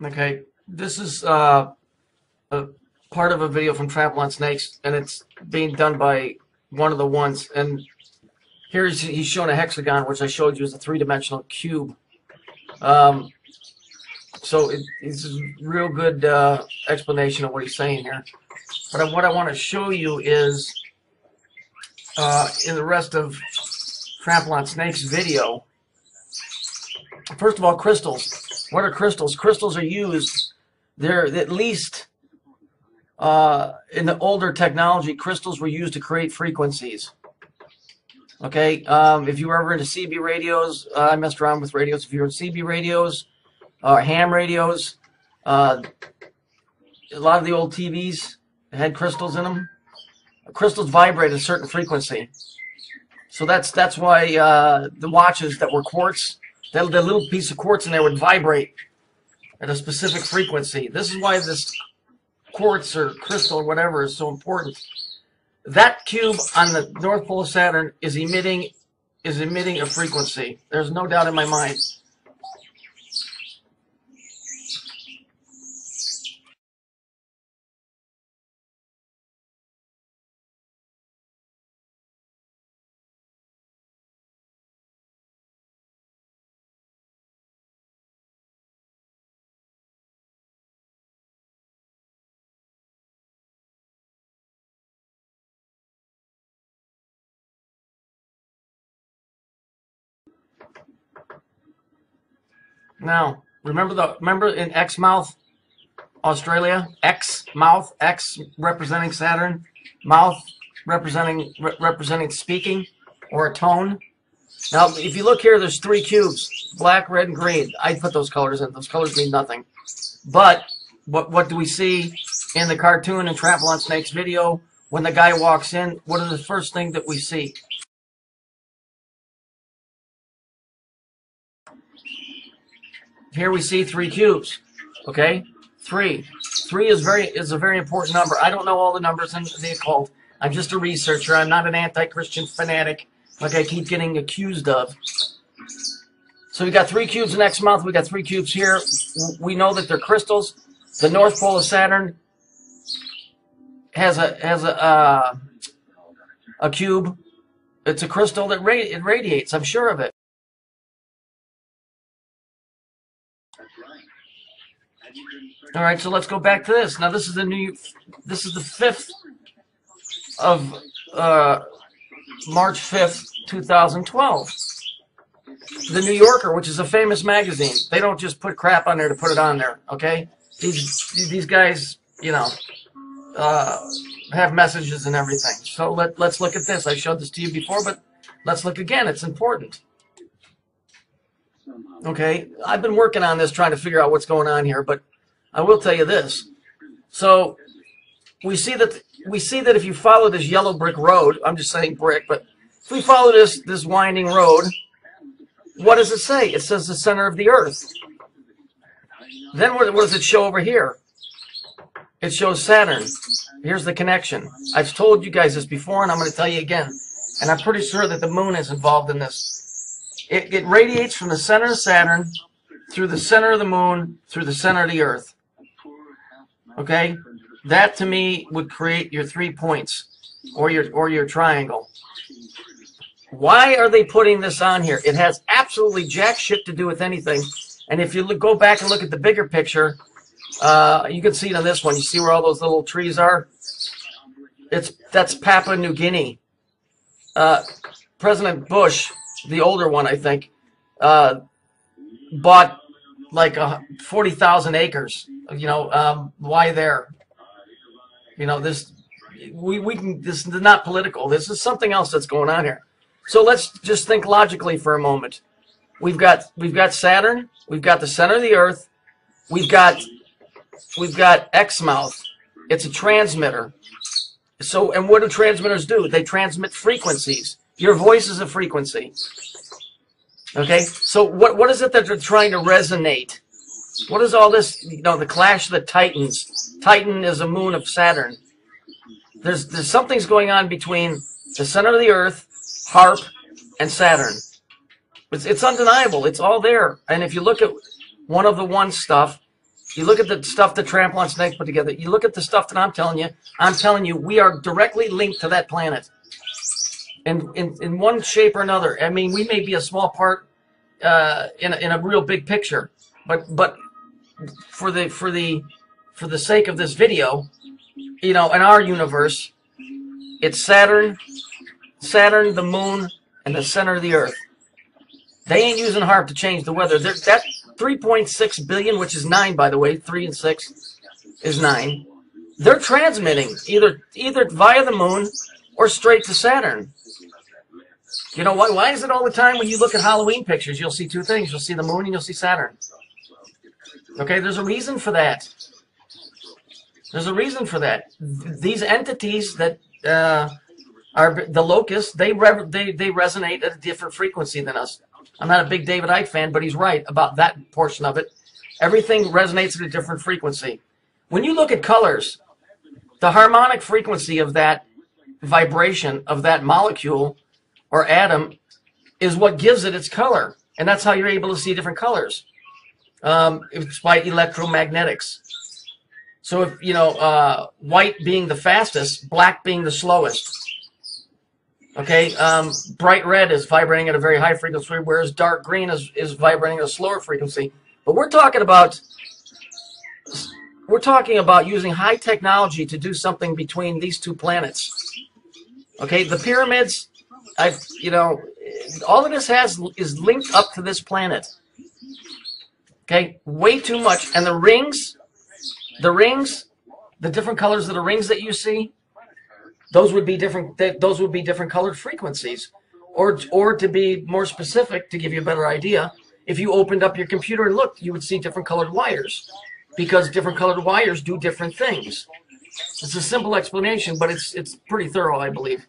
Okay, this is a part of a video from Trample on Snakes, and it's being done by one of the ones. And he's showing a hexagon, which I showed you is a three-dimensional cube. So it's a real good explanation of what he's saying here. But what I want to show you is in the rest of Trample on Snakes video. First of all, crystals. What are crystals? Crystals are used. They're at least in the older technology, crystals were used to create frequencies. Okay, if you were ever into CB radios, I messed around with radios. If you were in CB radios or ham radios, a lot of the old TVs had crystals in them. Crystals vibrate at a certain frequency. So that's why the watches that were quartz, that little piece of quartz in there would vibrate at a specific frequency. This is why this quartz or crystal or whatever is so important. That cube on the North Pole of Saturn is emitting a frequency. There's no doubt in my mind. Now, remember in Exmouth, Australia, Exmouth, X representing Saturn, mouth representing speaking or a tone. Now, if you look here, there's three cubes: black, red, and green. I put those colors in. Those colors mean nothing. But what do we see in the cartoon and Trample on Snakes video? When the guy walks in, what is the first thing that we see? Here we see three cubes. Okay, three is a very important number. I don't know all the numbers in the occult. I'm just a researcher. I'm not an anti-Christian fanatic like I keep getting accused of. So we got three cubes in Exmouth. We got three cubes here. We know that they're crystals. The North Pole of Saturn has a cube. It's a crystal that it radiates. I'm sure of it. All right, so let's go back to this. Now, this is the 5th of March 5th, 2012. The New Yorker, which is a famous magazine. They don't just put crap on there to put it on there, okay? These guys, you know, have messages and everything. So let's look at this. I showed this to you before, but let's look again. It's important. Okay, I've been working on this, trying to figure out what's going on here, but I will tell you this. So we see that if you follow this yellow brick road, I'm just saying brick, but if we follow this winding road, what does it say? It says the center of the earth. Then what does it show over here? It shows Saturn. Here's the connection. I've told you guys this before, and I'm going to tell you again. And I'm pretty sure that the moon is involved in this. It radiates from the center of Saturn through the center of the moon, through the center of the earth. Okay? That, to me, would create your 3 points or your triangle. Why are they putting this on here? It has absolutely jack shit to do with anything. And if you go back and look at the bigger picture, you can see it on this one. You see where all those little trees are? That's Papua New Guinea. President Bush, the older one, I think, bought like 40,000 acres. You know, why there? You know, this is not political. This is something else that's going on here. So let's just think logically for a moment. We've got Saturn. We've got the center of the Earth. We've got Exmouth. It's a transmitter. So, and what do transmitters do? They transmit frequencies. Your voice is a frequency. Okay? So what is it that they're trying to resonate? What is all this, you know, the clash of the Titans? Titan is a moon of Saturn. There's something's going on between the center of the Earth, Harp, and Saturn. It's undeniable. It's all there. And if you look at one of the one stuff, You look at the stuff that Tramplin Snake put together. You look at the stuff that I'm telling you, we are directly linked to that planet. And in one shape or another. I mean, we may be a small part in a real big picture, but for the sake of this video, you know, in our universe, it's Saturn, the moon, and the center of the Earth. They ain't using HAARP to change the weather. That 3.6 billion, which is 9, by the way, 3 and 6 is 9. They're transmitting either via the moon or straight to Saturn. You know, why is it all the time when you look at Halloween pictures, you'll see two things. You'll see the moon and you'll see Saturn. Okay, there's a reason for that. There's a reason for that. These entities that are the locusts, they resonate at a different frequency than us. I'm not a big David Icke fan, but he's right about that portion of it. Everything resonates at a different frequency. When you look at colors, the harmonic frequency of that vibration of that molecule or atom is what gives it its color. And that's how you're able to see different colors. It's by electromagnetics. So if, you know, white being the fastest, black being the slowest. Okay, bright red is vibrating at a very high frequency, whereas dark green is vibrating at a slower frequency. But we're talking about using high technology to do something between these two planets. Okay, the pyramids, you know, all of this is linked up to this planet. Okay, way too much. And the rings, the different colors of the rings that you see, those would be different. Those would be different colored frequencies, or to be more specific, to give you a better idea, if you opened up your computer and looked, you would see different colored wires, because different colored wires do different things. It's a simple explanation, but it's pretty thorough, I believe.